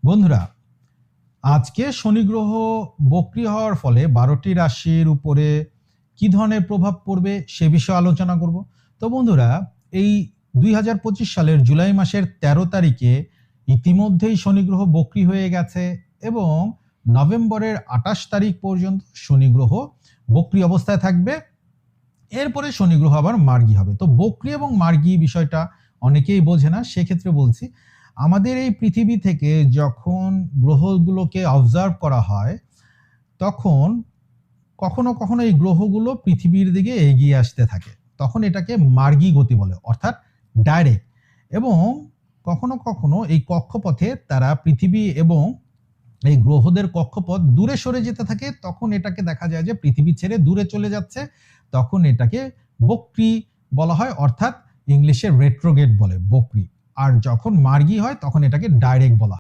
বন্ধুরা, আজকে শনি গ্রহ বক্রী হওয়ার ফলে ১২টি রাশির উপরে কি ধরনের প্রভাব পড়বে সে বিষয়ে আলোচনা করব। তো বন্ধুরা, এই ২০২৫ সালের জুলাই মাসের ১৩ তারিখে ইতিমধ্যেই শনি গ্রহ বক্রী হয়ে গেছে এবং নভেম্বরের ২৮ তারিখ পর্যন্ত শনি গ্রহ বক্রী অবস্থায় থাকবে। এরপরে শনি গ্রহ আবার মার্গী হবে। তো বক্রী এবং মার্গী বিষয়টা অনেকেই বোঝে না, সেক্ষেত্রে বলছি আমাদের এই পৃথিবী থেকে যখন গ্রহগুলোকে অবজার্ভ করা হয় তখন কখনো কখনো এই গ্রহগুলো পৃথিবীর দিকে এগিয়ে আসতে থাকে, তখন এটাকে মার্গী গতি বলে, অর্থাৎ ডাইরেক্ট। এবং কখনো কখনো এই কক্ষপথে তারা পৃথিবী এবং এই গ্রহদের কক্ষপথ দূরে সরে যেতে থাকে, তখন এটাকে দেখা যায় যে পৃথিবী ছেড়ে দূরে চলে যাচ্ছে, তখন এটাকে বক্রী বলা হয়, অর্থাৎ ইংলিশে রেট্রোগেট বলে বক্রী। আর যখন মার্গী হয় তখন এটাকে ডাইরেক্ট বলা হয়।